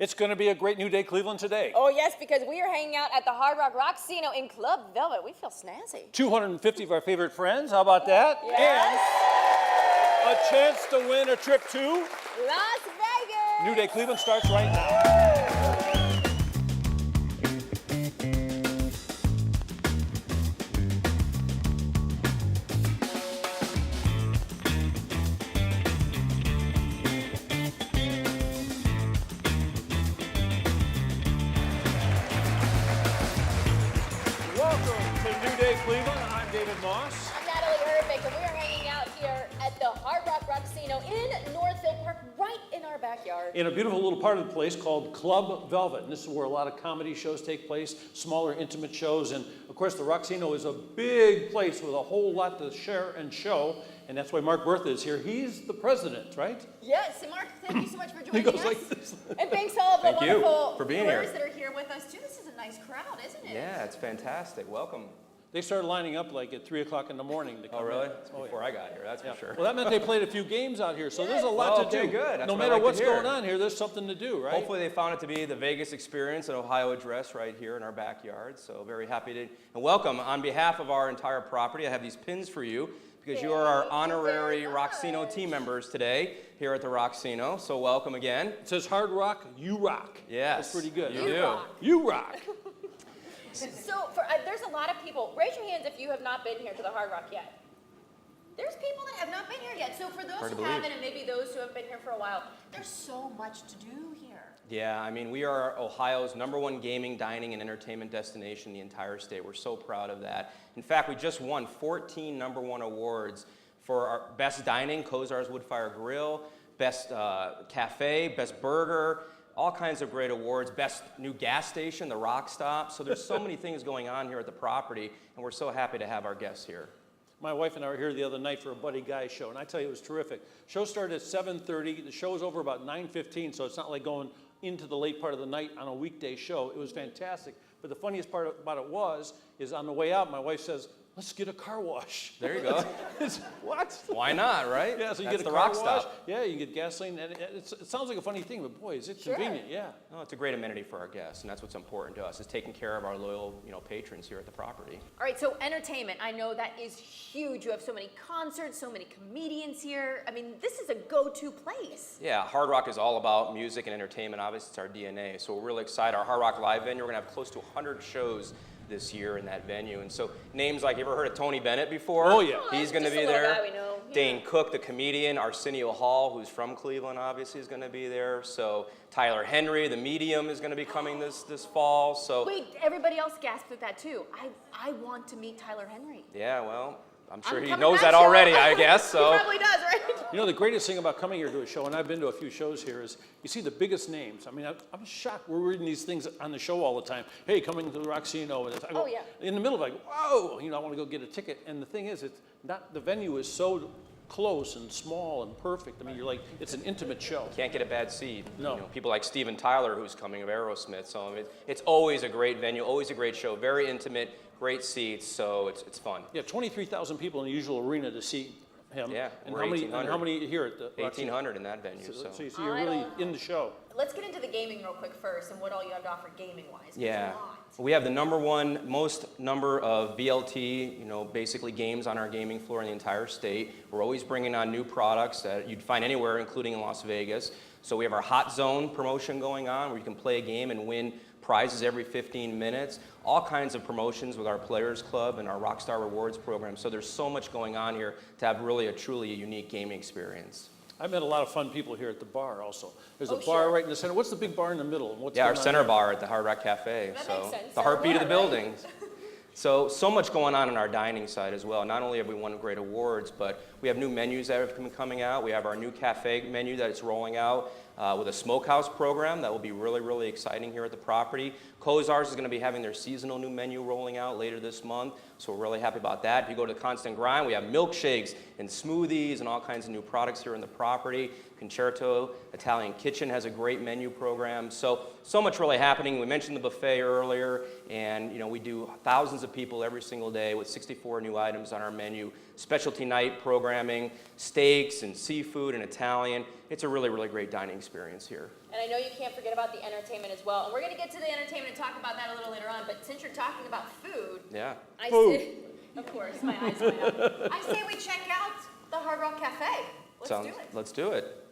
It's going to be a great New Day Cleveland today. Oh, yes, because we are hanging out at the Hard Rock Rocksino in Club Velvet. We feel snazzy. 250 of our favorite friends. How about that? Yes. And a chance to win a trip to Las Vegas. New Day Cleveland starts right now. Cleveland. I'm David Moss. I'm Natalie Herbick, and we are hanging out here at the Hard Rock Rocksino in Northfield Park, right in our backyard. In a beautiful little part of the place called Club Velvet. And this is where a lot of comedy shows take place, smaller, intimate shows. And of course, the Rocksino is a big place with a whole lot to share and show. And that's why Mark Bertha is here. He's the president, right? Yes, and Mark, thank you so much for joining he goes us. Like this. And thanks to all of the wonderful for being viewers here. that are here with us, too. This is a nice crowd, isn't it? Yeah, it's fantastic. Welcome. They started lining up like at 3 o'clock in the morning to come Oh, really? in. That's before I got here, that's for sure. Well, that meant they played a few games out here, so there's a lot to do. Good. That's no what matter I like what's to hear. going on here, there's something to do, right? Hopefully they found it to be the Vegas experience, an Ohio address right here in our backyard. So very happy to, and welcome. On behalf of our entire property, I have these pins for you because you are our honorary Rocksino team members today here at the Rocksino. So welcome again. It says Hard Rock, you rock. Yes. That's pretty good. You do. Rock. You rock. So there's a lot of people. Raise your hands if you have not been here to the Hard Rock yet. There's people that have not been here yet. So for those who haven't, and maybe those who have been here for a while, there's so much to do here. Yeah, I mean, we are Ohio's #1 gaming, dining, and entertainment destination in the entire state. We're so proud of that. In fact, we just won 14 #1 awards for our best dining, Kozar's Woodfire Grill, best cafe, best burger, all kinds of great awards, best new gas station, the Rockstar. So there's so many things going on here at the property, and we're so happy to have our guests here. My wife and I were here the other night for a Buddy Guy show, and I tell you, it was terrific. Show started at 7:30. The show was over about 9:15, so it's not like going into the late part of the night on a weekday show. It was fantastic. But the funniest part about it is on the way out, my wife says, let's get a car wash. There you go. What? Why not, right? Yeah, so you That's get a the car Rockstar. wash. Yeah, you get gasoline, and it sounds like a funny thing, but boy, is it convenient, yeah. No, it's a great amenity for our guests, and that's what's important to us, is taking care of our loyal, patrons here at the property. All right, so entertainment. I know that is huge. You have so many concerts, so many comedians here. I mean, this is a go-to place. Yeah, Hard Rock is all about music and entertainment. Obviously, it's our DNA, so we're really excited. Our Hard Rock Live venue, we're going to have close to 100 shows this year in that venue. And so names like, you ever heard of Tony Bennett before? Oh, yeah. He's going to Just be a little there. guy we know. Yeah. Dane Cook, the comedian. Arsenio Hall, who's from Cleveland, obviously, is going to be there. So Tyler Henry, the medium, is going to be coming this fall. So Wait, everybody else gasped at that too. I want to meet Tyler Henry. yeah, well, I'm sure he coming knows that that show. already, I guess. So He probably does, right? You know, the greatest thing about coming here to a show, and I've been to a few shows here, is you see the biggest names. I mean, I'm shocked. We're reading these things on the show all the time. Hey, coming to the Rocksino. And I go, Oh, yeah. In the middle of like, whoa, I want to go get a ticket. And the thing is, it's not, the venue is so close and small and perfect. I mean, you're like, it's an intimate show. can't get a bad seat. No. People like Steven Tyler, who's coming of Aerosmith. So I mean, it's always a great venue, always a great show, very intimate, great seats, so it's fun. Yeah, 23,000 people in the usual arena to see him. Yeah, and we're how many? 1,800. And how many here at the Rocksino? 1,800 in that venue. So So you see, you're really in the show. Let's get into the gaming real quick first and what all you have to offer gaming-wise. yeah, There's a lot. we have the #1 most number of VLT, basically games on our gaming floor in the entire state. We're always bringing on new products that you'd find anywhere, including in Las Vegas. So we have our Hot Zone promotion going on, where you can play a game and win prizes every 15 minutes. All kinds of promotions with our Players Club and our Rockstar Rewards program. So there's so much going on here to have really a truly unique gaming experience. I met a lot of fun people here at the bar also. There's a Oh, bar sure. right in the center. What's the big bar in the middle? And what's Yeah, our going on center there? bar at the Hard Rock Cafe. That so makes sense. the heartbeat of the Center bar, building. So much going on our dining side as well. Not only have we won great awards, but we have new menus that have been coming out. We have our new cafe menu that is rolling out with a smokehouse program that will be really, really exciting here at the property. Kozar's is going to be having their seasonal new menu rolling out later this month, so we're really happy about that. If you go to Constant Grind, we have milkshakes and smoothies and all kinds of new products here in the property. Concerto Italian Kitchen has a great menu program. So much really happening. We mentioned the buffet earlier, and we do thousands of people every single day with 64 new items on our menu. Specialty night programming, steaks and seafood and Italian, it's a really, really great dining experience here. And I know you can't forget about the entertainment as well. And we're going to get to the entertainment and talk about that a little later on. But since you're talking about food, Yeah. Of course, my eyes went up. I say we check out the Hard Rock Cafe. Let's do it. Let's do it.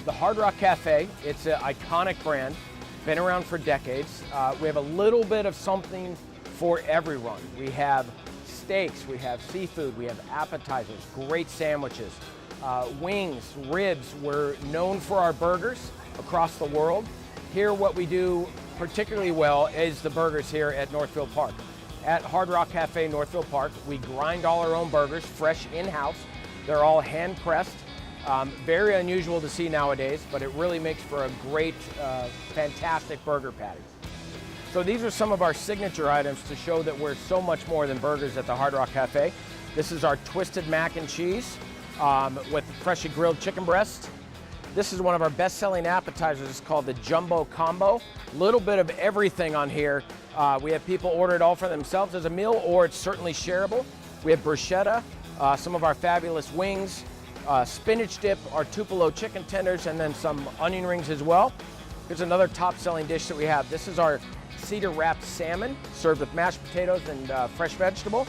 The Hard Rock Cafe, it's an iconic brand, been around for decades. We have a little bit of something for everyone. We have steaks, we have seafood, we have appetizers, great sandwiches, wings, ribs. We're known for our burgers across the world. Here, what we do particularly well is the burgers here at Northfield Park. At Hard Rock Cafe Northfield Park, we grind all our own burgers, fresh in-house. They're all hand-pressed. Very unusual to see nowadays, but it really makes for a great, fantastic burger patty. So these are some of our signature items to show that we're so much more than burgers at the Hard Rock Cafe. This is our twisted mac and cheese with freshly grilled chicken breast. This is one of our best-selling appetizers. It's called the Jumbo Combo. Little bit of everything on here. We have people order it all for themselves as a meal, or it's certainly shareable. We have bruschetta, some of our fabulous wings, spinach dip, our Tupelo chicken tenders, and then some onion rings as well. Here's another top-selling dish that we have. This is our cedar wrapped salmon, served with mashed potatoes and fresh vegetable.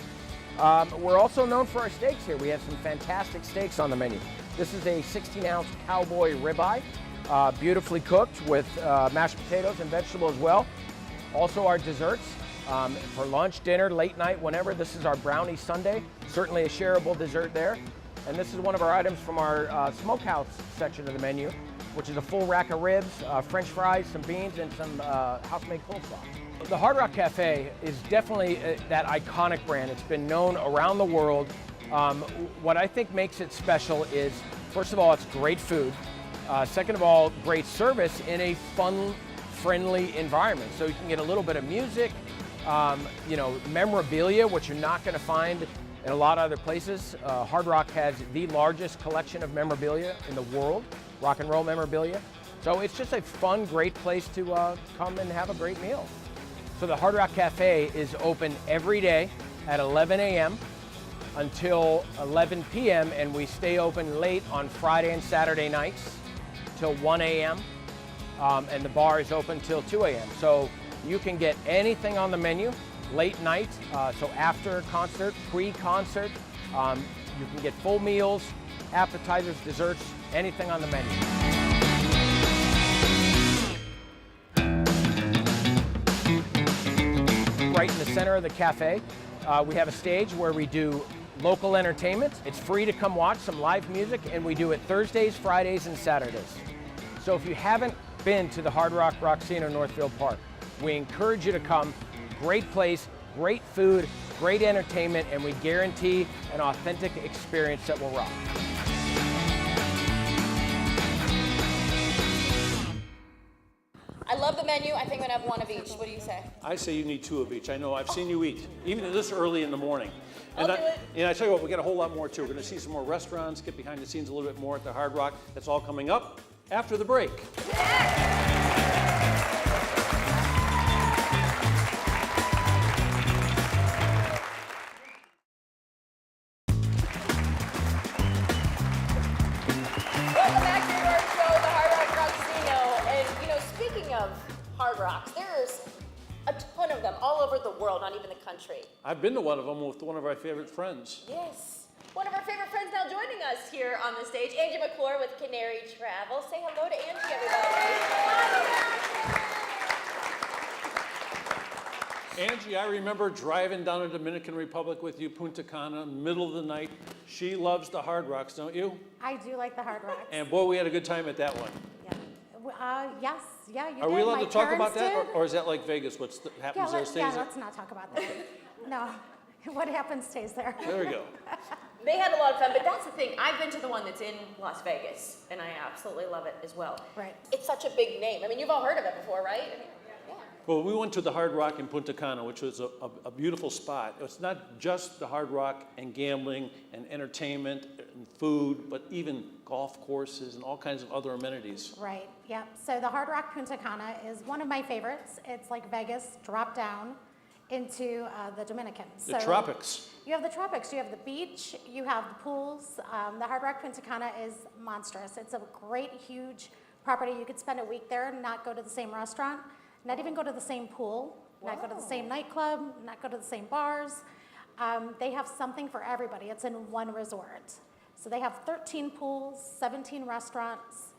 We're also known for our steaks here. We have some fantastic steaks on the menu. This is a 16-ounce cowboy ribeye, beautifully cooked with mashed potatoes and vegetable as well. Also our desserts for lunch, dinner, late night, whenever. This is our brownie sundae, certainly a shareable dessert there. And this is one of our items from our smokehouse section of the menu, which is a full rack of ribs, French fries, some beans, and some house-made coleslaw. The Hard Rock Cafe is definitely that iconic brand. It's been known around the world. What I think makes it special is, first of all, it's great food. Second of all, great service in a fun, friendly environment. So you can get a little bit of music, memorabilia, which you're not going to find in a lot of other places. Hard Rock has the largest collection of memorabilia in the world, rock and roll memorabilia. So it's just a fun, great place to come and have a great meal. So the Hard Rock Cafe is open every day at 11 a.m. until 11 p.m. and we stay open late on Friday and Saturday nights till 1 a.m. And the bar is open till 2 a.m. So you can get anything on the menu late night, so after concert, pre-concert. You can get full meals, appetizers, desserts, anything on the menu. Right in the center of the cafe, we have a stage where we do local entertainment. It's free to come watch some live music, and we do it Thursdays, Fridays, and Saturdays. So if you haven't been to the Hard Rock Rocksino Northfield Park, we encourage you to come. Great place, great food, great entertainment, and we guarantee an authentic experience that will rock. I love the menu. I think I'm going to have one of each. What do you say? I say you need two of each. I know, I've seen you eat, even this early in the morning. And I'll do it. And I tell you what, we got a whole lot more too. We're going to see some more restaurants, get behind the scenes a little bit more at the Hard Rock. That's all coming up after the break. Welcome back to our show, the Hard Rock Rocksino. And speaking of Hard Rocks, there's a ton of them all over the world, not even the country. I've been to one of them with one of our favorite friends. Yes. One of our favorite friends now joining us here on the stage, Angie McClure with Canary Travel. Say hello to Angie, everybody. Angie, I remember driving down to Dominican Republic with you, Punta Cana, middle of the night. She loves the Hard Rocks, don't you? I do like the Hard Rocks. And boy, we had a good time at that one. Yes, yeah, you did. Are we allowed My to talk about parents that, did. or is that like Vegas? Happens there stays there? Let's not talk about that. No, what happens stays there. There we go. They had a lot of fun, but that's the thing. I've been to the one that's in Las Vegas, and I absolutely love it as well. Right. It's such a big name. I mean, you've all heard of it before, right? I mean, yeah. Well, we went to the Hard Rock in Punta Cana, which was a beautiful spot. It's not just the Hard Rock and gambling and entertainment and food, but even golf courses and all kinds of other amenities. Right, yep. So the Hard Rock Punta Cana is one of my favorites. It's like Vegas, drop down. into the Dominican. The tropics. You have the tropics, you have the beach, you have the pools. The Hard Rock Punta Cana is monstrous. It's a great, huge property. You could spend a week there and not go to the same restaurant, not even go to the same pool, not go to the same nightclub, not go to the same bars. They have something for everybody. It's in one resort. So they have 13 pools, 17 restaurants.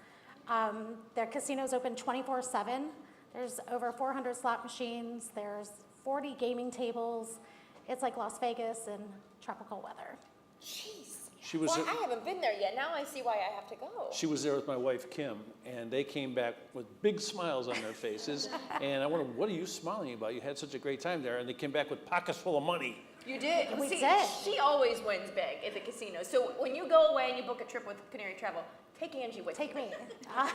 Their casino's open 24/7. There's over 400 slot machines. There's 40 gaming tables. It's like Las Vegas in tropical weather. Jeez. She was Well, I haven't been there yet. Now I see why I have to go. She was there with my wife, Kim, and they came back with big smiles on their faces. And I wondered, what are you smiling about? You had such a great time there. And they came back with pockets full of money. You did. We See, did. she always wins big at the casino. So when you go away and you book a trip with Canary Travel, take Angie with Take you. me.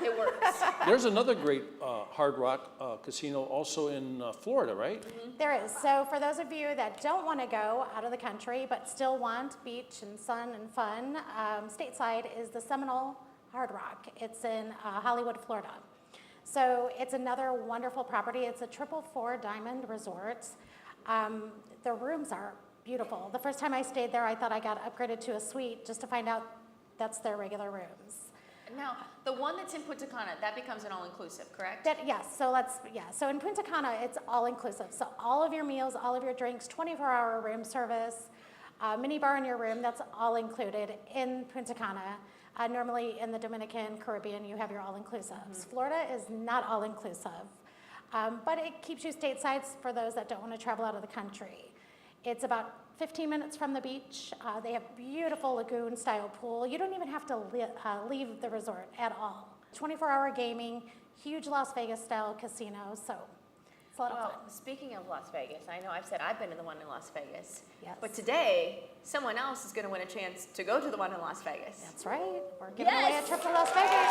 It works. There's another great Hard Rock casino also in Florida, right? There is. So for those of you that don't want to go out of the country but still want beach and sun and fun, stateside is the Seminole Hard Rock. It's in Hollywood, Florida. So it's another wonderful property. It's a 444 diamond resort. The rooms are beautiful. The first time I stayed there, I thought I got upgraded to a suite just to find out that's their regular rooms. Now, the one that's in Punta Cana, that becomes an all-inclusive, correct? Yes, so in Punta Cana, it's all inclusive. So all of your meals, all of your drinks, 24-hour room service, mini bar in your room, that's all included in Punta Cana. Normally in the Dominican, Caribbean, you have your all-inclusives. Florida is not all-inclusive, but it keeps you stateside for those that don't want to travel out of the country. It's about 15 minutes from the beach. They have beautiful lagoon-style pool. You don't even have to leave the resort at all. 24-hour gaming, huge Las Vegas-style casino, so it's a lot of Well, fun. speaking of Las Vegas, I know I've said I've been to the one in Las Vegas. Yes. But today, someone else is going to win a chance to go to the one in Las Vegas. That's right. We're giving away a Yes! trip to Las Vegas.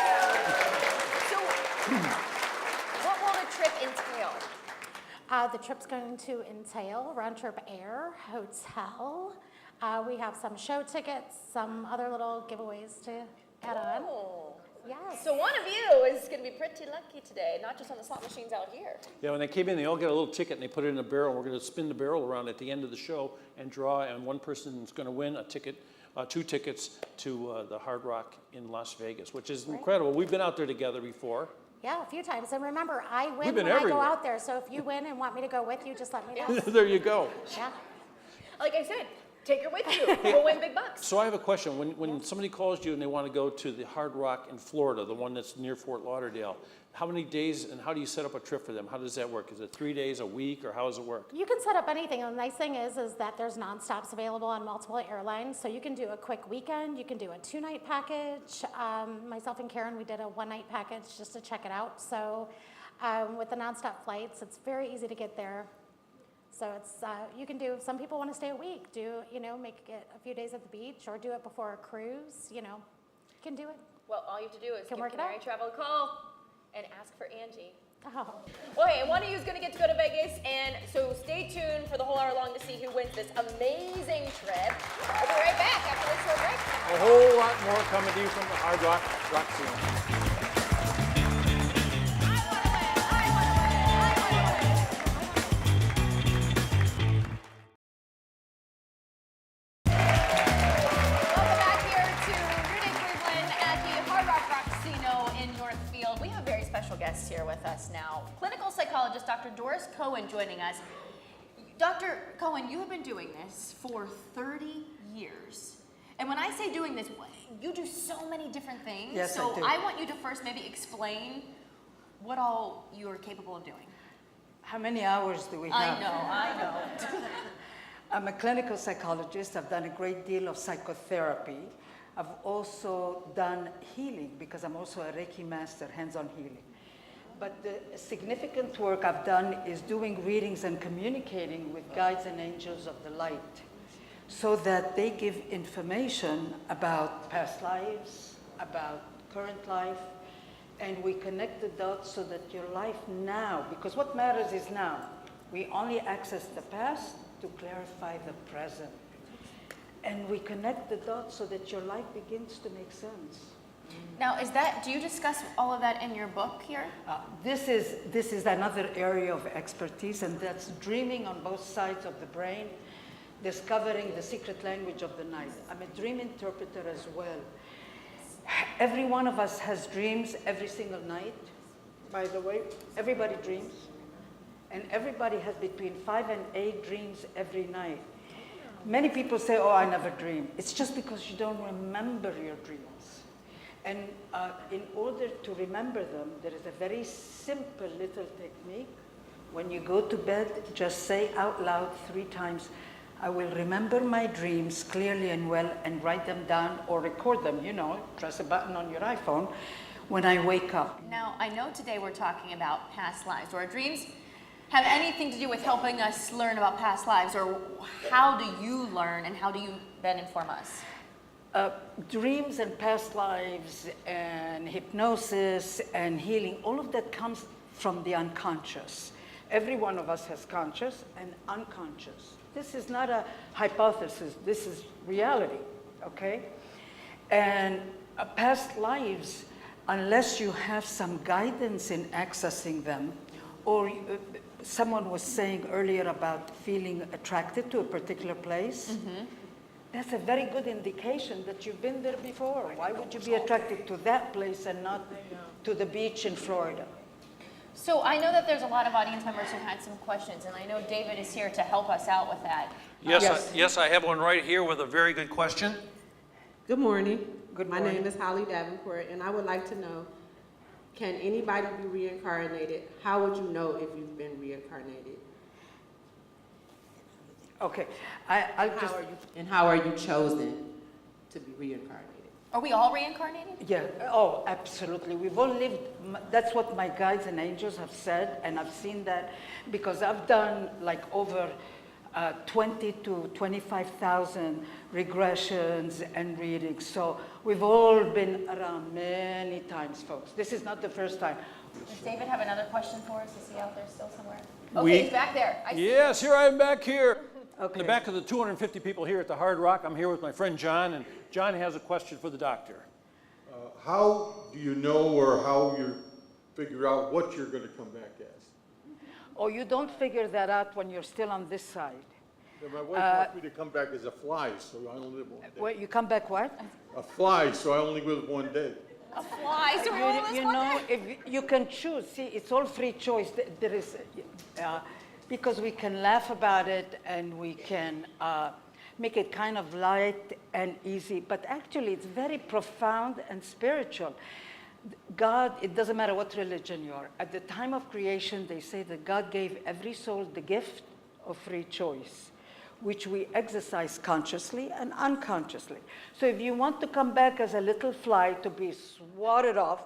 So, what will the trip entail? The trip's going to entail round-trip air, hotel. We have some show tickets, some other little giveaways to add on. Oh. Yes. So one of you is going to be pretty lucky today, not just on the slot machines out here. Yeah, when they came in, they all got a little ticket and they put it in a barrel. We're going to spin the barrel around at the end of the show and draw, and one person is going to win a ticket, 2 tickets to the Hard Rock in Las Vegas, which is incredible. We've been out there together before. Yeah, a few times. And remember, I win We've been when I everywhere. go out there. So if you win and want me to go with you, just let me know. There you go. Yeah. Like I said, take her with you. We'll win big bucks. So I have a question. When somebody calls you and they want to go to the Hard Rock in Florida, the one that's near Fort Lauderdale, how many days and how do you set up a trip for them? How does that work? Is it 3 days, a week, or how does it work? You can set up anything. And the nice thing is that there's nonstops available on multiple airlines. So you can do a quick weekend. You can do a 2-night package. Myself and Karen, we did a 1-night package just to check it out. So with the nonstop flights, it's very easy to get there. So it's you can do. Some people want to stay a week. Make it a few days at the beach, or do it before a cruise. You can do it. Well, all you have to do is Can give work it Canary out. Travel a call and ask for Angie. Oh. Well, hey, one of you is going to get to go to Vegas, and so stay tuned for the whole hour long to see who wins this amazing trip. We'll be right back after this short break. A whole lot more coming to you from the Hard Rock Rocksino. Welcome back here to Route 8 Cleveland at the Hard Rock Rocksino in Northfield. We have a very special guest here with us now. Clinical psychologist Dr. Doris Cohen joining us. Dr. Cohen, you have been doing this for 30 years. And when I say doing this, you do so many different things. Yes, so I do. I want you to first maybe explain what all you are capable of doing. How many hours do we have? I know. I'm a clinical psychologist. I've done a great deal of psychotherapy. I've also done healing because I'm also a Reiki master, hands-on healing. But the significant work I've done is doing readings and communicating with guides and angels of the light so that they give information about past lives, about current life, and we connect the dots so that your life now, because what matters is now. We only access the past to clarify the present. And we connect the dots so that your life begins to make sense. Now, do you discuss all of that in your book here? This is another area of expertise, and that's dreaming on both sides of the brain, discovering the secret language of the night. I'm a dream interpreter as well. Every one of us has dreams every single night, by the way. Everybody dreams. And everybody has between 5 and 8 dreams every night. Many people say, oh, I never dream. It's just because you don't remember your dreams. And in order to remember them, there is a very simple little technique. When you go to bed, just say out loud 3 times, I will remember my dreams clearly and well, and write them down or record them, press a button on your iPhone when I wake up. Now, I know today we're talking about past lives. Do our dreams have anything to do with helping us learn about past lives, or how do you learn and how do you then inform us? Dreams and past lives and hypnosis and healing, all of that comes from the unconscious. Every one of us has conscious and unconscious. This is not a hypothesis, this is reality, okay? And past lives, unless you have some guidance in accessing them, or someone was saying earlier about feeling attracted to a particular place, that's a very good indication that you've been there before. Why would you be attracted to that place and not to the beach in Florida? So I know that there's a lot of audience members who had some questions, and I know David is here to help us out with that. Yes, I have one right here with a very good question. Good morning. Good My morning. name is Holly Davenport, and I would like to know, can anybody be reincarnated? How would you know if you've been reincarnated? Okay, I'll just... How are you chosen to be reincarnated? Are we all reincarnated? Yeah, oh, absolutely. We've all lived, that's what my guides and angels have said, and I've seen that because I've done like over 20 to 25,000 regressions and readings. So we've all been around many times, folks. This is not the first time. Does David have another question for us? Is he out there still somewhere? Okay, he's back there. I see. Yes, here I am back here. Okay. In the back of the 250 people here at the Hard Rock, I'm here with my friend John, and John has a question for the doctor. How do you know, or how you figure out what you're going to come back as? Oh, you don't figure that out when you're still on this side. My wife wants me to come back as a fly, so I only live 1 day. Wait, you come back what? A fly, so I only live 1 day. A fly, so we're all this You one know, day. if you can choose. See, it's all free choice. There is, because we can laugh about it and we can make it kind of light and easy, but actually it's very profound and spiritual. God, it doesn't matter what religion you are. At the time of creation, they say that God gave every soul the gift of free choice, which we exercise consciously and unconsciously. So if you want to come back as a little fly to be swatted off,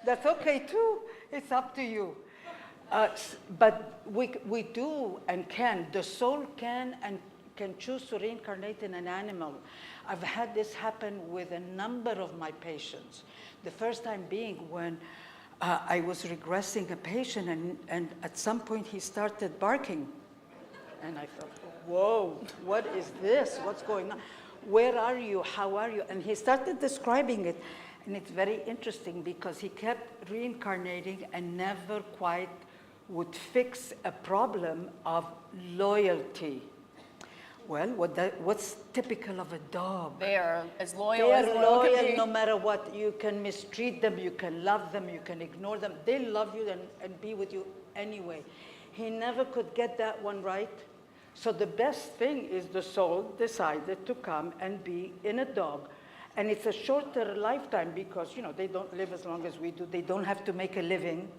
that's okay too. It's up to you. But we do and can. The soul can and can choose to reincarnate in an animal. I've had this happen with a number of my patients. The first time being when I was regressing a patient, and at some point he started barking. And I thought, whoa, what is this? What's going on? Where are you? How are you? And he started describing it. And it's very interesting because he kept reincarnating and never quite would fix a problem of loyalty. Well, what's typical of a dog? They are as loyal They as are loyal can loyal be. no matter what. You can mistreat them, you can love them, you can ignore them. They love you and be with you anyway. He never could get that one right. So the best thing is the soul decided to come and be in a dog. And it's a shorter lifetime because, you know, they don't live as long as we do. They don't have to make a living.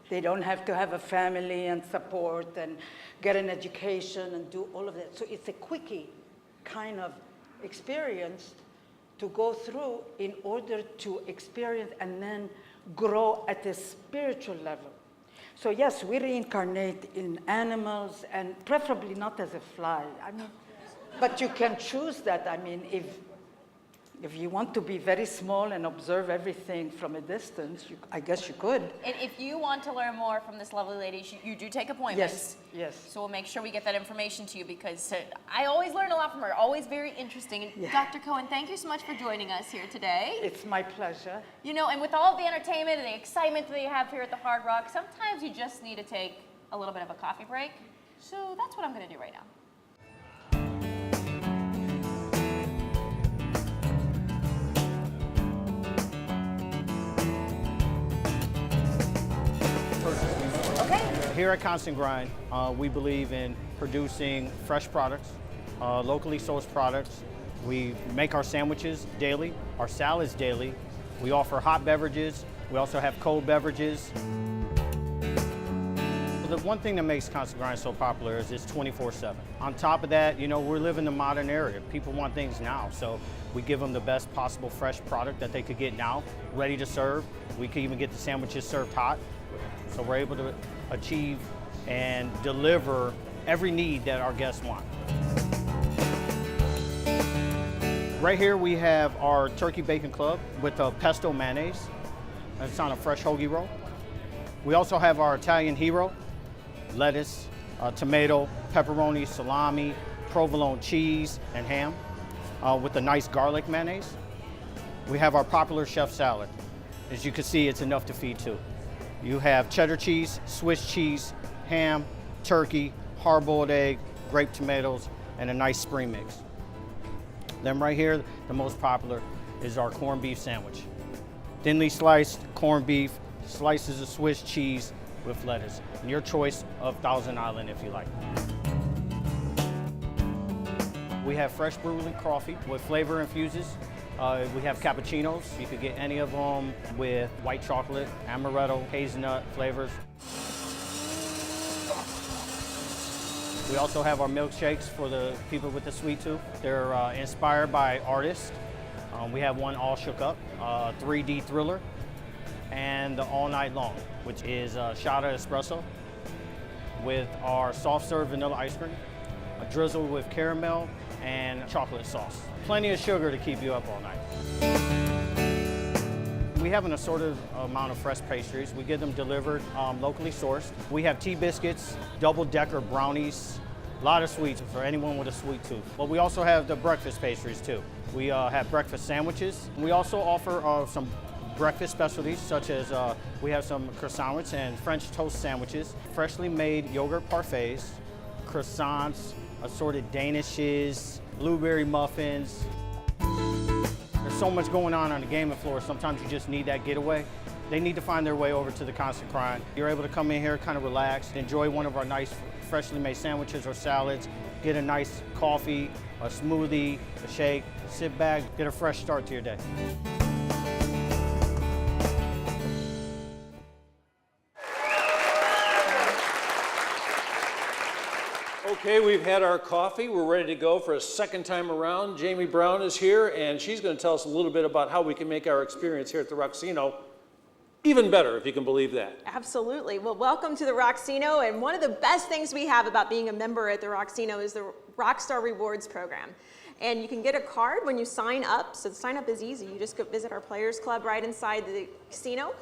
They don't have to have a family and support and get an education and do all of that. So it's a quickie kind of experience to go through in order to experience and then grow at a spiritual level. So yes, we reincarnate in animals and preferably not as a fly. I mean, but you can choose that. I mean, if If you want to be very small and observe everything from a distance, I guess you could. And if you want to learn more from this lovely lady, you do take appointments. Yes. So we'll make sure we get that information to you because I always learn a lot from her, always very interesting. And Yeah. Dr. Cohen, thank you so much for joining us here today. It's my pleasure. You know, and with all the entertainment and the excitement that you have here at the Hard Rock, sometimes you just need to take a little bit of a coffee break. So that's what I'm going to do right now. Here at Constant Grind, we believe in producing fresh products, locally sourced products. We make our sandwiches daily, our salads daily. We offer hot beverages. We also have cold beverages. The one thing that makes Constant Grind so popular is it's 24/7. On top of that, you know, we live in the modern era. People want things now, so we give them the best possible fresh product that they could get now, ready to serve. We can even get the sandwiches served hot. So we're able to achieve and deliver every need that our guests want. Right here we have our turkey bacon club with a pesto mayonnaise. It's on a fresh hoagie roll. We also have our Italian hero, lettuce, tomato, pepperoni, salami, provolone cheese, and ham with a nice garlic mayonnaise. We have our popular chef salad. As you can see, it's enough to feed two. You have cheddar cheese, Swiss cheese, ham, turkey, hard-boiled egg, grape tomatoes, and a nice spring mix. Then right here, the most popular is our corned beef sandwich. Thinly sliced corned beef, slices of Swiss cheese with lettuce, and your choice of Thousand Island if you like. We have fresh brewed coffee with flavor infuses. We have cappuccinos. You could get any of them with white chocolate, amaretto, hazelnut flavors. We also have our milkshakes for the people with the sweet tooth. They're inspired by artists. We have one All Shook Up, 3D Thriller, and the All Night Long, which is a shot of espresso with our soft serve vanilla ice cream, a drizzle with caramel and chocolate sauce. Plenty of sugar to keep you up all night. We have an assorted amount of fresh pastries. We get them delivered locally sourced. We have tea biscuits, double-decker brownies, a lot of sweets for anyone with a sweet tooth. But we also have the breakfast pastries too. We have breakfast sandwiches. We also offer some breakfast specialties such as we have some croissants and French toast sandwiches, freshly made yogurt parfaits, croissants, assorted danishes, blueberry muffins. There's so much going on the gaming floor, sometimes you just need that getaway. They need to find their way over to the Constant Grind. You're able to come in here, kind of relax, enjoy one of our nice freshly made sandwiches or salads, get a nice coffee, a smoothie, a shake, sit back, get a fresh start to your day. Okay, we've had our coffee. We're ready to go for a second time around. Jamie Brown is here, and she's going to tell us a little bit about how we can make our experience here at the Rocksino even better, if you can believe that. Absolutely. Well, welcome to the Rocksino, and one of the best things we have about being a member at the Rocksino is the Rockstar Rewards program. And you can get a card when you sign up, so the sign up is easy. You just go visit our Players Club right inside the casino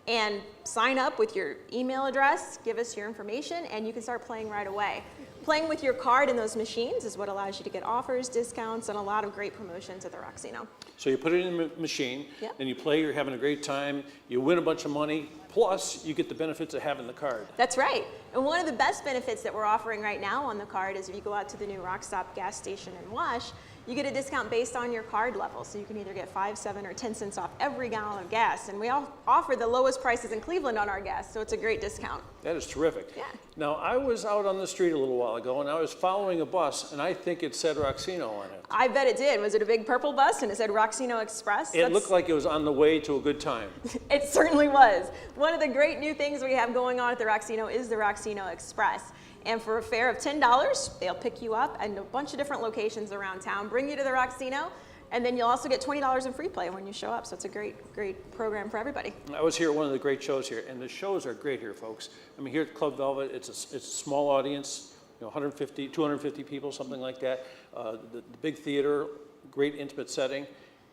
and sign up with your email address, give us your information, and you can start playing right away. Playing with your card in those machines is what allows you to get offers, discounts, and a lot of great promotions at the Rocksino. So you put it in the machine, Yep. and you play, you're having a great time, you win a bunch of money, plus you get the benefits of having the card. That's right. And one of the best benefits that we're offering right now on the card is if you go out to the new Rockstop gas station in Wash, you get a discount based on your card level. So you can either get 5, 7, or 10 cents off every gallon of gas. And we all offer the lowest prices in Cleveland on our gas, so it's a great discount. That is terrific. Yeah. Now, I was out on the street a little while ago, and I was following a bus, and I think it said Rocksino on it. I bet it did. Was it a big purple bus and it said Rocksino Express? It looked like it was on the way to a good time. It certainly was. One of the great new things we have going on at the Rocksino is the Rocksino Express. And for a fare of $10, they'll pick you up at a bunch of different locations around town, bring you to the Rocksino, and then you'll also get $20 in free play when you show up. So it's a great, great program for everybody. I was here at one of the great shows here, and the shows are great here, folks. I mean, here at Club Velvet, it's a small audience, 150, 250 people, something like that. The big theater, great intimate setting.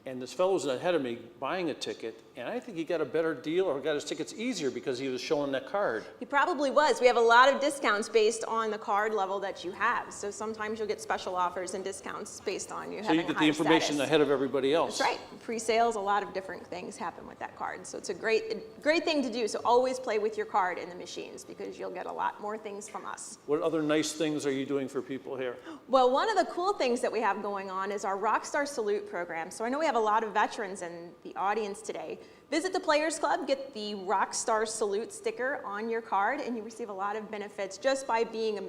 and this fellow was ahead of me buying a ticket, and I think he got a better deal or got his tickets easier because he was showing that card. He probably was. We have a lot of discounts based on the card level that you have. So sometimes you'll get special offers and discounts based on you So having you get higher the information status. ahead of everybody else. That's right. Pre-sales, a lot of different things happen with that card. So it's a great thing to do. So always play with your card in the machines because you'll get a lot more things from us. What other nice things are you doing for people here? Well, one of the cool things that we have going on is our Rockstar Salute program. So I know we have a lot of veterans in the audience today. Visit the Players Club, get the Rockstar Salute sticker on your card, and you receive a lot of benefits just by being a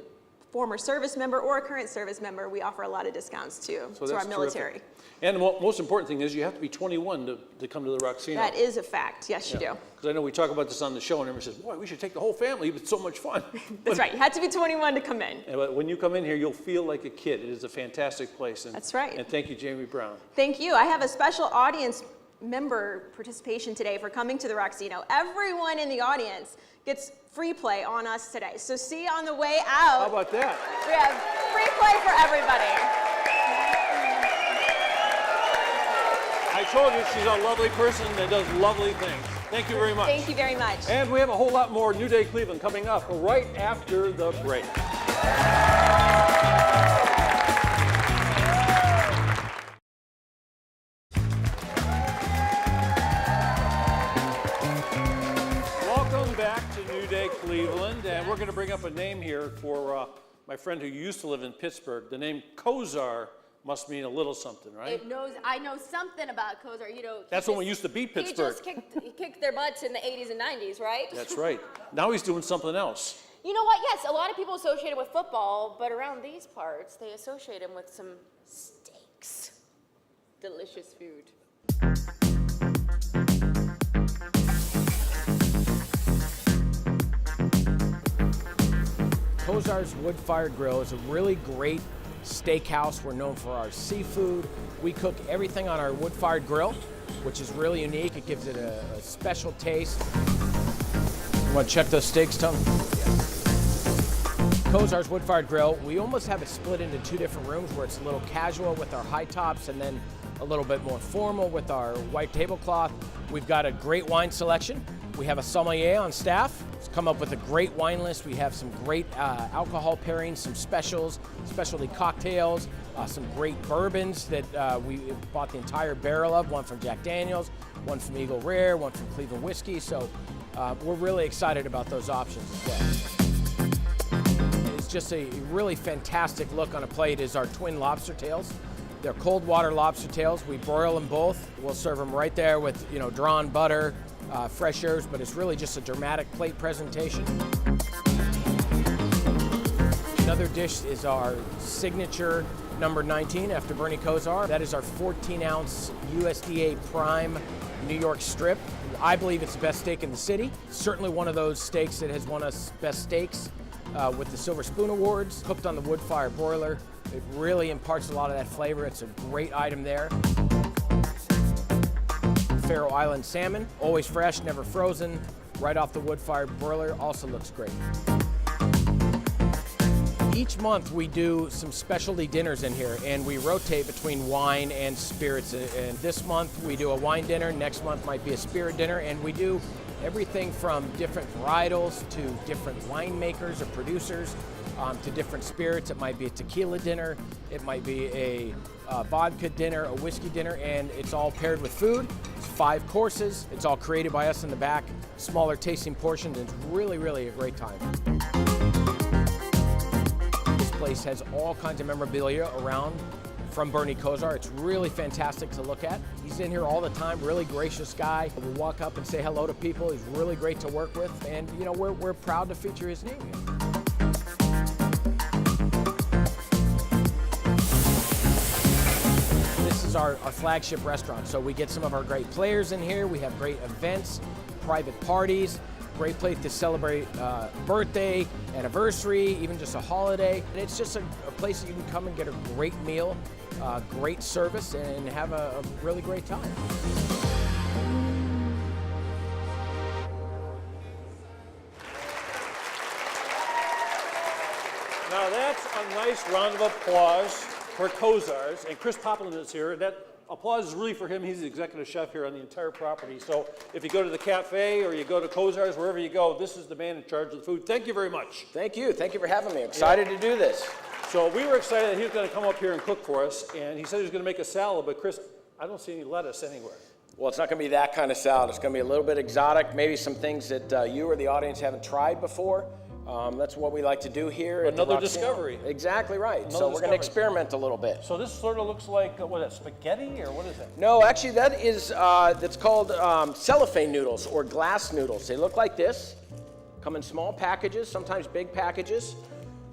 former service member or a current service member. We offer a lot of discounts too So to our that's military. terrific. And the most important thing is you have to be 21 to come to the Rocksino. That is a fact. Yes, you do. Because I know we talk about this on the show, and everyone says, boy, we should take the whole family. It's so much fun. That's right. You had to be 21 to come in. But when you come in here, you'll feel like a kid. It is a fantastic place. And, That's right. And thank you, Jamie Brown. Thank you. I have a special audience member participation today for coming to the Rocksino. Everyone in the audience gets free play on us today. So see you on the way out. How about that? We have free play for everybody. I told you she's a lovely person that does lovely things. Thank you very much. Thank you very much. And we have a whole lot more New Day Cleveland coming up right after the break. Welcome back to New Day Cleveland, and we're going to bring up a name here for my friend who used to live in Pittsburgh. The name Kozar must mean a little something, right? I know something about Kozar. You know, That's when we used to beat Pittsburgh. He kicked their butts in the 80s and 90s, right? That's right. Now he's doing something else. You know what? Yes, a lot of people associate it with football, but around these parts, they associate him with some steaks. Delicious food. Kozar's Wood-Fired Grill is a really great steakhouse. We're known for our seafood. We cook everything on our wood-fired grill, which is really unique. It gives it a special taste. You want to check those steaks, Tom? Kozar's Wood-Fired Grill, we almost have it split into two different rooms where it's a little casual with our high tops and then a little bit more formal with our white tablecloth. We've got a great wine selection. We have a sommelier on staff. He's come up with a great wine list. We have some great alcohol pairings, some specials, specialty cocktails, some great bourbons that we bought the entire barrel of, one from Jack Daniels, one from Eagle Rare, one from Cleveland Whiskey. So we're really excited about those options as well. It's just a really fantastic look on a plate is our twin lobster tails. They're cold water lobster tails. We broil them both. We'll serve them right there with drawn butter, fresh herbs, but it's really just a dramatic plate presentation. Another dish is our signature number 19 after Bernie Kozar. That is our 14-ounce USDA Prime New York strip. I believe it's the best steak in the city. Certainly one of those steaks that has won us best steaks with the Silver Spoon Awards, cooked on the wood-fired broiler. It really imparts a lot of that flavor. It's a great item there. Faroe Island salmon, always fresh, never frozen, right off the wood-fired broiler, also looks great. Each month we do some specialty dinners in here and we rotate between wine and spirits. And this month we do a wine dinner, next month might be a spirit dinner, and we do everything from different varietals to different winemakers or producers to different spirits. It might be a tequila dinner, it might be a vodka dinner, a whiskey dinner, and it's all paired with food. It's 5 courses. It's all created by us in the back, smaller tasting portions. It's really, really a great time. This place has all kinds of memorabilia around from Bernie Kozar. It's really fantastic to look at. He's in here all the time, really gracious guy. We'll walk up and say hello to people. He's really great to work with, and we're proud to feature his name here. This is our flagship restaurant, so we get some of our great players in here. We have great events, private parties, great place to celebrate birthday, anniversary, even just a holiday. And it's just a place that you can come and get a great meal, great service, and have a really great time. Now that's a nice round of applause for Kozar's, and Chris Poplin is here. That applause is really for him. He's the executive chef here on the entire property. So if you go to the cafe or you go to Kozar's, wherever you go, this is the man in charge of the food. Thank you very much. Thank you. Thank you for having me. Excited to do this. So we were excited that he was going to come up here and cook for us, and he said he was going to make a salad, but Chris, I don't see any lettuce anywhere. Well, it's not going to be that kind of salad. It's going to be a little bit exotic, maybe some things that you or the audience haven't tried before. That's what we like to do here. Another discovery. Exactly right. Another so we're going to discovery. experiment a little bit. So this sort of looks like, what is that, spaghetti, or what is that? No, actually that is, that's called cellophane noodles or glass noodles. They look like this, come in small packages, sometimes big packages.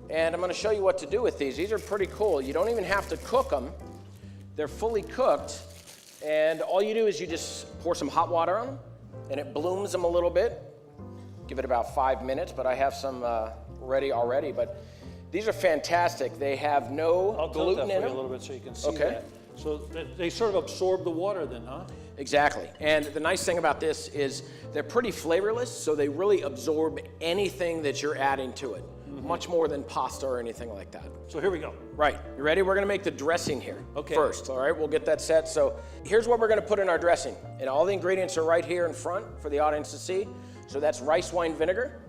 And I'm going to show you what to do with these. These are pretty cool. You don't even have to cook them. They're fully cooked. And all you do is you just pour some hot water on them, and it blooms them a little bit. Give it about 5 minutes, but I have some ready already. But these are fantastic. They have no gluten in them. a little bit so you can see Okay. that. So they sort of absorb the water then, huh? Exactly. And the nice thing about this is they're pretty flavorless, so they really absorb anything that you're adding to it, much more than pasta or anything like that. So here we go. Right. You ready? We're going to make the dressing here first. All right, we'll get that set. So here's what we're going to put in our dressing. And all the ingredients are right here in front for the audience to see. So that's rice wine vinegar.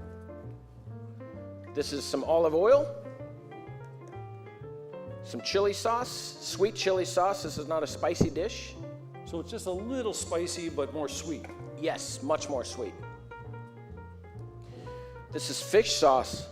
This is some olive oil. Some chili sauce, sweet chili sauce. This is not a spicy dish. So it's just a little spicy, but more sweet. Yes, much more sweet. This is fish sauce.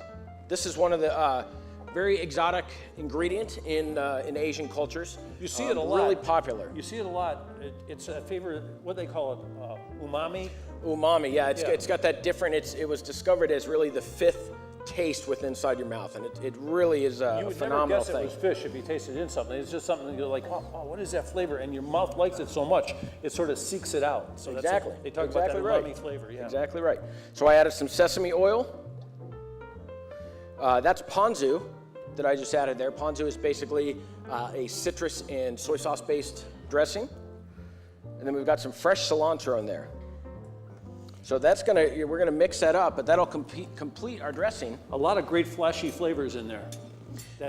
This is one of the very exotic ingredient in Asian cultures. You see it a lot. Really popular. You see it a lot. It's a favorite, what they call it, umami. Umami, yeah. It's got that different, it was discovered as really the fifth taste within inside your mouth, and it really is a phenomenal thing. You would never guess it was fish if you tasted it in something. It's just something you're like, oh, what is that flavor? And your mouth likes it so much, it sort of seeks it out. So Exactly. They talk Exactly about that umami right. flavor, yeah. Exactly right. So I added some sesame oil. That's Ponzu that I just added there. Ponzu is basically a citrus and soy sauce based dressing. And then we've got some fresh cilantro in there. So we're gonna mix that up, but that'll complete our dressing. A lot of great fleshy flavors in there.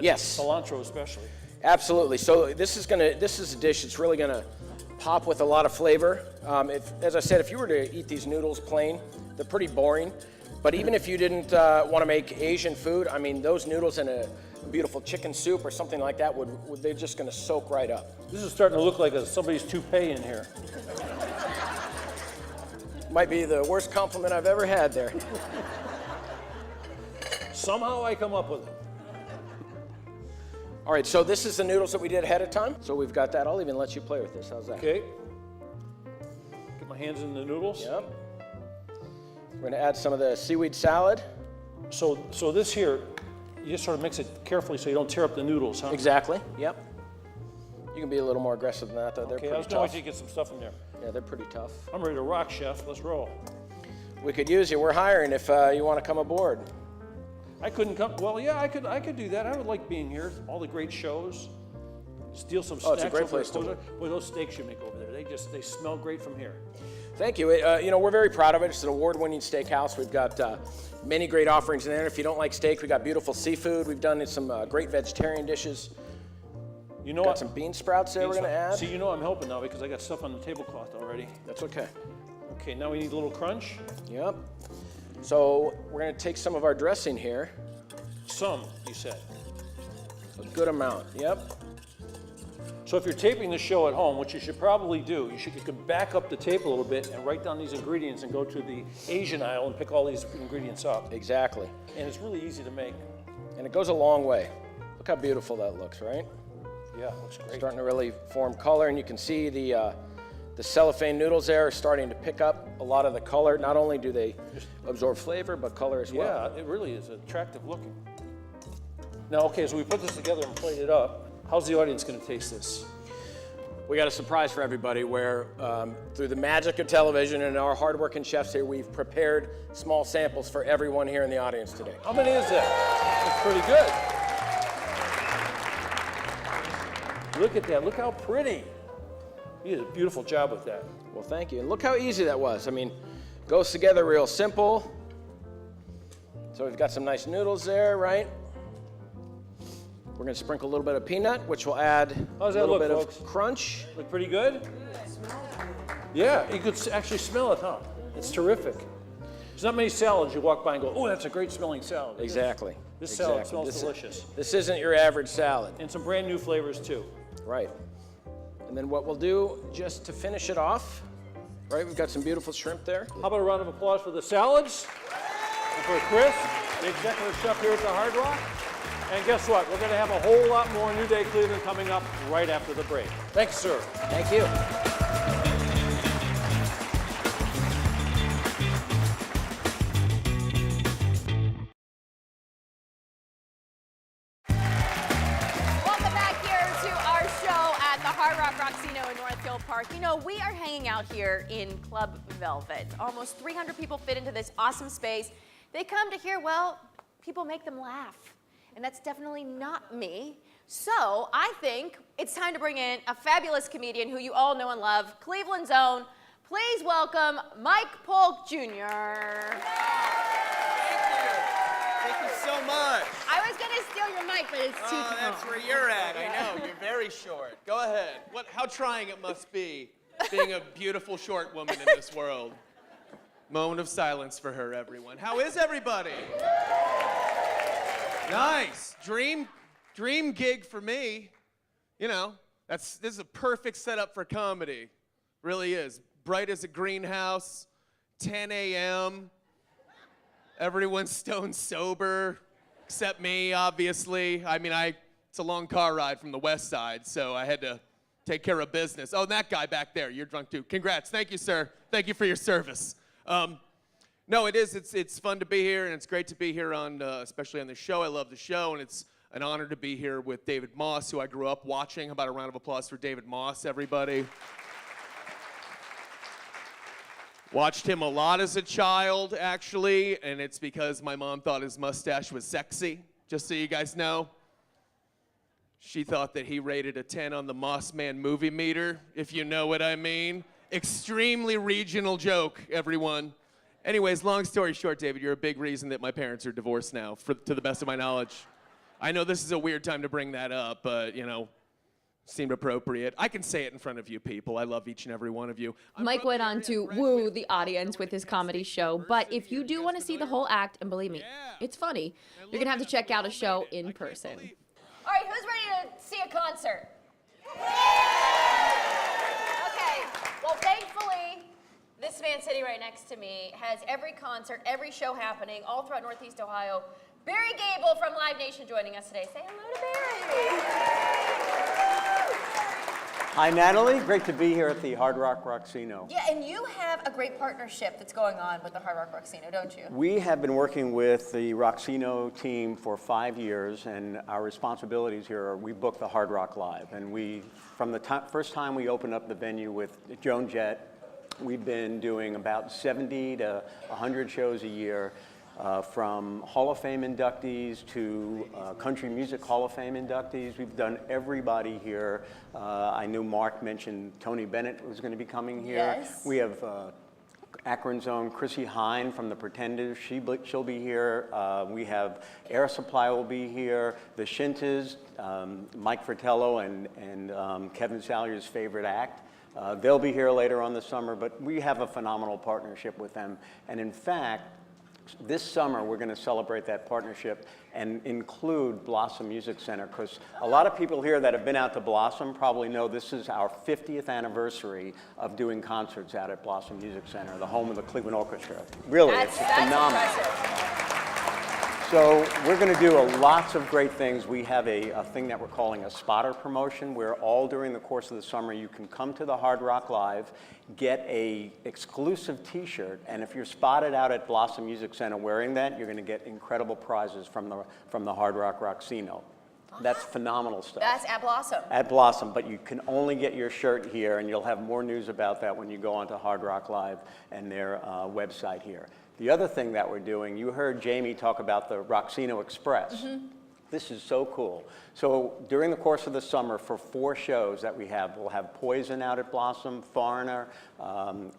Yes. Cilantro especially. Absolutely. So this is a dish that's really gonna pop with a lot of flavor. As I said, if you were to eat these noodles plain, they're pretty boring. But even if you didn't want to make Asian food, I mean, those noodles in a beautiful chicken soup or something like that, they're just going to soak right up. This is starting to look like somebody's toupee in here. Might be the worst compliment I've ever had there. Somehow I come up with it. All right, so this is the noodles that we did ahead of time. So we've got that. I'll even let you play with this. How's that? Okay. Get my hands in the noodles. Yep. We're going to add some of the seaweed salad. So this here, you just sort of mix it carefully so you don't tear up the noodles, huh? Exactly. Yep. You can be a little more aggressive than that, though. They're Okay, I pretty was going tough. to get some stuff in there. Yeah, they're pretty tough. I'm ready to rock, chef. Let's roll. We could use you. We're hiring if you want to come aboard. I couldn't come. Well, yeah, I could do that. I would like being here. All the great shows. Steal some snacks. Oh, it's a great over place to at work. Kozar. Boy, those steaks you make over there, they smell great from here. Thank you. We're very proud of it. It's an award-winning steakhouse. We've got many great offerings in there. If you don't like steak, we've got beautiful seafood. We've done some great vegetarian dishes. You know Got what? some bean sprouts there we're going to add. See, you know I'm helping now because I got stuff on the tablecloth already. That's okay. Okay, now we need a little crunch. Yep. So we're going to take some of our dressing here. Some, you said. A good amount. Yep. So if you're taping the show at home, what you should probably do, you could back up the tape a little bit and write down these ingredients and go to the Asian aisle and pick all these ingredients up. Exactly. And it's really easy to make. And it goes a long way. Look how beautiful that looks, right? Yeah, it looks great. Starting to really form color, and you can see the cellophane noodles there are starting to pick up a lot of the color. Not only do they absorb flavor, but color as well. Yeah, it really is attractive looking. Now, okay, so we put this together and plate it up. How's the audience going to taste this? We got a surprise for everybody where through the magic of television and our hardworking chefs here, we've prepared small samples for everyone here in the audience today. How many is that? That's pretty good. Look at that. Look how pretty. You did a beautiful job with that. Well, thank you. And look how easy that was. I mean, goes together real simple. So we've got some nice noodles there, right? We're going to sprinkle a little bit of peanut, which will add How's a that little look, bit folks? of crunch. Look pretty good? Yeah, you could actually smell it, huh? It's terrific. There's not many salads you walk by and go, oh, that's a great smelling salad. Exactly. This salad Exactly. smells delicious. This isn't your average salad. And some brand new flavors too. Right. And then what we'll do, just to finish it off, right, we've got some beautiful shrimp there. How about a round of applause for the salads? And for Chris, the executive chef here at the Hard Rock. And guess what? We're going to have a whole lot more New Day Cleveland coming up right after the break. Thanks, sir. Thank you. Welcome back here to our show at the Hard Rock Rocksino in Northfield Park. You know, we are hanging out here in Club Velvet. Almost 300 people fit into this awesome space. They come to hear, well, people make them laugh. And that's definitely not me. So I think it's time to bring in a fabulous comedian who you all know and love, Cleveland's own. Please welcome Mike Polk Jr. Thank you so much. I was gonna steal your mic, but it's too Oh, tall. that's where you're at. I know. You're very short. Go ahead. How trying it must be being a beautiful short woman in this world. Moment of silence for her, everyone. How is everybody? Nice. Dream gig for me. You know, this is a perfect setup for comedy. Really is. Bright as a greenhouse, 10 a.m. Everyone's stone sober, except me, obviously. I mean, it's a long car ride from the west side, so I had to take care of business. Oh, and that guy back there, you're drunk too. Congrats. Thank you, sir. Thank you for your service. No, it is. It's fun to be here, and it's great to be here on, especially on the show. I love the show, and it's an honor to be here with David Moss, who I grew up watching. How about a round of applause for David Moss, everybody? Watched him a lot as a child, actually, and it's because my mom thought his mustache was sexy, just so you guys know. She thought that he rated a 10 on the Moss Man movie meter, if you know what I mean. Extremely regional joke, everyone. Anyways, long story short, David, you're a big reason that my parents are divorced now, to the best of my knowledge. I know this is a weird time to bring that up, but, you know, seemed appropriate. I can say it in front of you people. I love each and every one of you. Mike went on to woo the audience with his comedy show, but if you do want to see the whole act, and believe me, it's funny, you're going to have to check out a show in person. All right, who's ready to see a concert? Okay, well, thankfully, this man sitting right next to me has every concert, every show happening all throughout Northeast Ohio. Barry Gable from Live Nation joining us today. Say hello to Barry. Hi, Natalie. Great to be here at the Hard Rock Rocksino. Yeah, and you have a great partnership that's going on with the Hard Rock Rocksino, don't you? We have been working with the Rocksino team for 5 years, and our responsibilities here are we book the Hard Rock Live. And from the first time we opened up the venue with Joan Jett, we've been doing about 70 to 100 shows a year. From Hall of Fame inductees to Country Music Hall of Fame inductees. We've done everybody here. I knew Mark mentioned Tony Bennett was going to be coming here. Yes. We have Akron's own Chrissy Hine from The Pretenders. She'll be here. We have Air Supply will be here. The Shintas, Mike Fratello and Kevin Salyer's favorite act. They'll be here later on this summer, but we have a phenomenal partnership with them. And in fact, this summer, we're going to celebrate that partnership and include Blossom Music Center, because a lot of people here that have been out to Blossom probably know this is our 50th anniversary of doing concerts out at Blossom Music Center, the home of the Cleveland Orchestra. Really, it's phenomenal. Impressive. So we're going to do lots of great things. We have a thing that we're calling a spotter promotion, where all during the course of the summer you can come to the Hard Rock Live, get a exclusive t-shirt, and if you're spotted out at Blossom Music Center wearing that, you're going to get incredible prizes from the Hard Rock Rocksino. That's phenomenal stuff. That's at Blossom. At Blossom, but you can only get your shirt here, and you'll have more news about that when you go onto Hard Rock Live and their website here. The other thing that we're doing, you heard Jamie talk about the Rocksino Express. Mm-hmm. This is so cool. So during the course of the summer, for 4 shows that we have, we'll have Poison out at Blossom, Foreigner,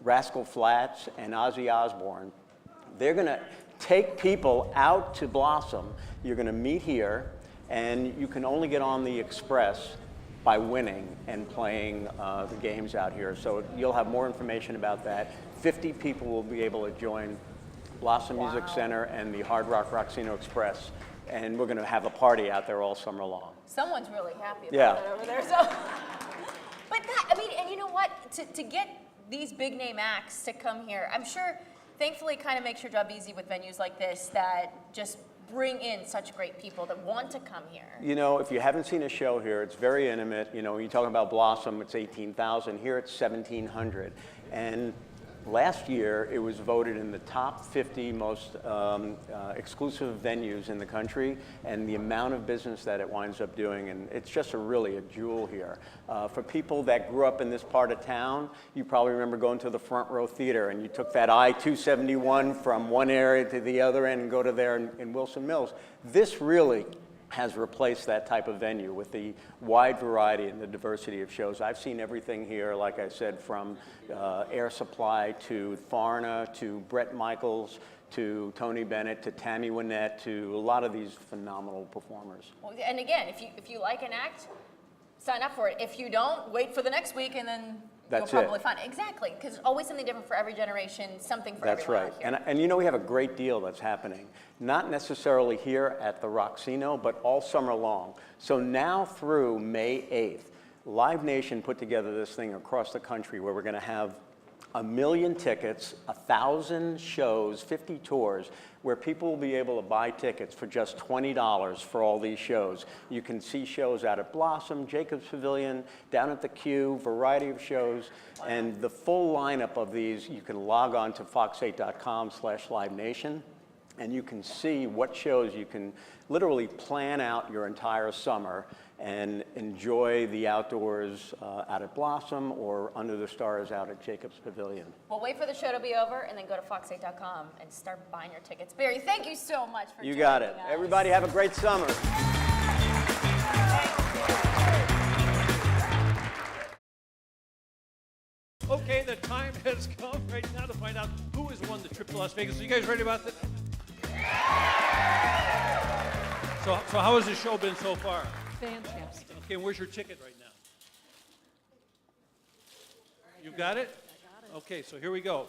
Rascal Flatts, and Ozzy Osbourne. They're going to take people out to Blossom. You're going to meet here. And you can only get on the Express by winning and playing the games out here. So you'll have more information about that. 50 people will be able to join Blossom Music Center and the Hard Rock Rocksino Express. And we're going to have a party out there all summer long. Someone's really happy about it over there. So, but that, I mean, and you know what? To get these big name acts to come here, I'm sure, thankfully, kind of makes your job easy with venues like this that just bring in such great people that want to come here. You know, if you haven't seen a show here, it's very intimate. You know, when you talk about Blossom, it's 18,000. Here it's 1,700. And last year, it was voted in the top 50 most exclusive venues in the country, and the amount of business that it winds up doing, and it's just really a jewel here. For people that grew up in this part of town, you probably remember going to the Front Row Theater, and you took that I-271 from one area to the other end and go to there in Wilson Mills. This really has replaced that type of venue with the wide variety and the diversity of shows. I've seen everything here, like I said, from Air Supply to Foreigner to Bret Michaels to Tony Bennett to Tammy Wynette to a lot of these phenomenal performers. Well, and again, if you like an act, sign up for it. If you don't, wait for the next week and then you'll probably find it. Exactly, because there's always something different for every generation, something for everyone out here. And you know, we have a great deal that's happening. Not necessarily here at the Rocksino, but all summer long. So now through May 8th, Live Nation put together this thing across the country where we're going to have 1 million tickets, 1,000 shows, 50 tours, where people will be able to buy tickets for just $20 for all these shows. You can see shows out at Blossom, Jacobs Pavilion, down at the Q, variety of shows. And the full lineup of these, you can log on to fox8.com/livenation, and you can see what shows you can literally plan out your entire summer and enjoy the outdoors out at Blossom or under the stars out at Jacobs Pavilion. Well, wait for the show to be over and then go to fox8.com and start buying your tickets. Barry, thank you so much for joining us. You got it. Everybody have a great summer. Okay, the time has come right now to find out who has won the trip to Las Vegas. Are you guys ready about this? So how has the show been so far? Fantastic. Okay, where's your ticket right now? You got it? Okay, so here we go.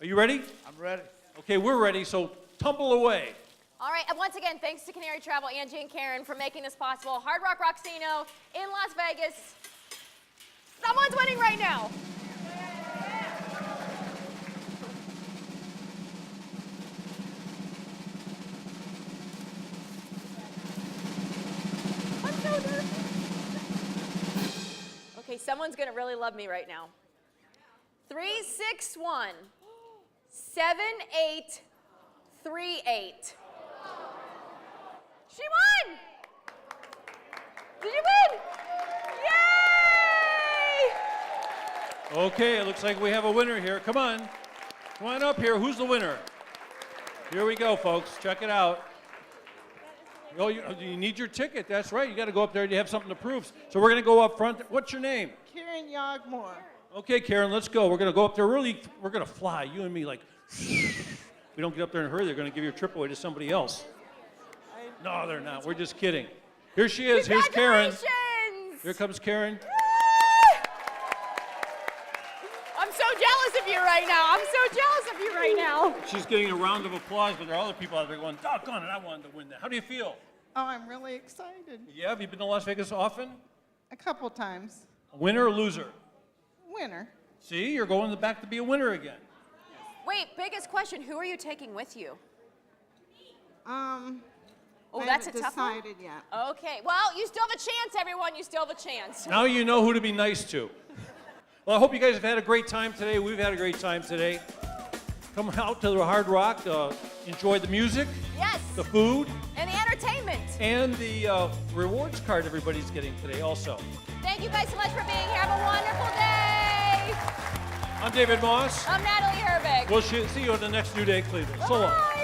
Are you ready? I'm ready. Okay, we're ready, so tumble away. All right, and once again, thanks to Canary Travel, Angie and Karen, for making this possible. Hard Rock Rocksino in Las Vegas. Someone's winning right now. Okay, someone's gonna really love me right now. 361 7838. She won! Did you win? Yay! Okay, it looks like we have a winner here. Come on. Come on up here. Who's the winner? Here we go, folks. Check it out. Oh, you need your ticket. That's right. You got to go up there and you have something to prove. So we're going to go up front. What's your name? Karen Yogmore. Okay, Karen, let's go. We're going to go up there we're going to fly. You and me, like, if we don't get up there in a hurry, they're going to give your trip away to somebody else. No, they're not. We're just kidding. Here she is. Here's Karen. Here comes Karen. I'm so jealous of you right now. I'm so jealous of you right now. She's getting a round of applause, but there are other people out there going, doggone it, I wanted to win that. How do you feel? Oh, I'm really excited. Yeah, have you been to Las Vegas often? A couple times. A winner or loser? Winner. See, you're going back to be a winner again. Wait, biggest question, who are you taking with you? Oh, that's a tough one. decided yet. Okay, well, you still have a chance, everyone. You still have a chance. Now you know who to be nice to. Well, I hope you guys have had a great time today. We've had a great time today. Come out to the Hard Rock, enjoy the music, yes, the food, and the entertainment, and the rewards card everybody's getting today also. Thank you guys so much for being here. Have a wonderful day. I'm David Moss. I'm Natalie Herbig. We'll see you on the next New Day Cleveland. So long.